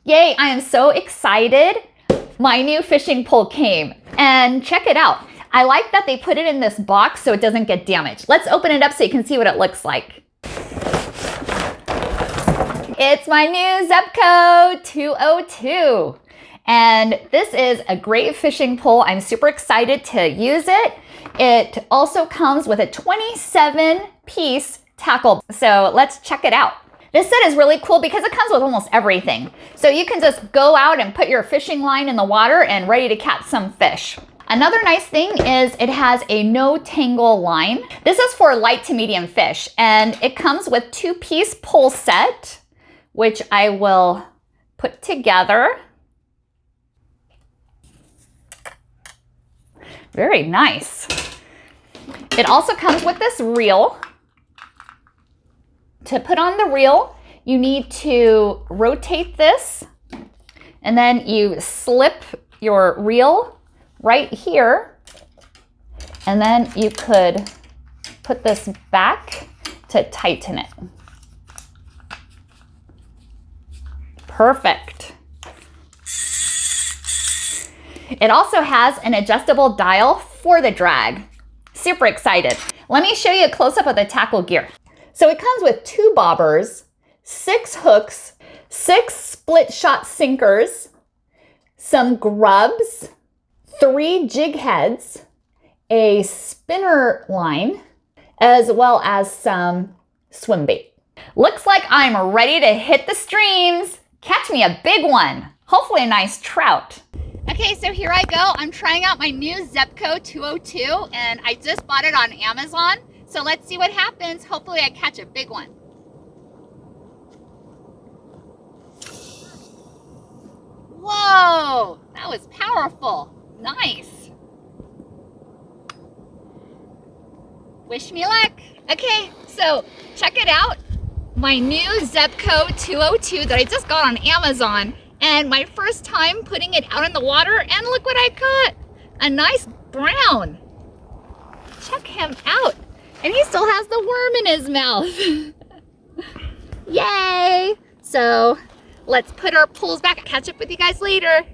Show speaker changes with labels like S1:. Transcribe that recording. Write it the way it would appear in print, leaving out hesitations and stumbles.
S1: Yay, I am so excited. My new fishing pole came and check it out. I like that they put it in this box so it doesn't get damaged. Let's open it up so you can see what it looks like. It's my new Zebco 202. And this is a great fishing pole. I'm super excited to use it. It also comes with a 27-piece tackle. So let's check it out. This set is really cool because it comes with almost everything. So you can just go out and put your fishing line in the water and ready to catch some fish. Another nice thing is it has a no tangle line. This is for light to medium fish, and it comes with 2-piece pole set, which I will put together. Very nice. It also comes with this reel. To put on the reel, you need to rotate this, and then you slip your reel right here, and then you could put this back to tighten it. Perfect. It also has an adjustable dial for the drag. Super excited. Let me show you a close-up of the tackle gear. So it comes with 2 bobbers, 6 hooks, 6 split shot sinkers, some grubs, 3 jig heads, a spinner line, as well as some swim bait. Looks like I'm ready to hit the streams. Catch me a big one, hopefully a nice trout. Okay, so here I go. I'm trying out my new Zebco 202, and I just bought it on Amazon. So let's see what happens. Hopefully I catch a big one. Whoa, that was powerful. Nice. Wish me luck. Okay, so check it out. My new Zebco 202 that I just got on Amazon, and my first time putting it out in the water, and look what I caught. A nice brown. Check him out. And he still has the worm in his mouth. Yay! So let's put our poles back and catch up with you guys later.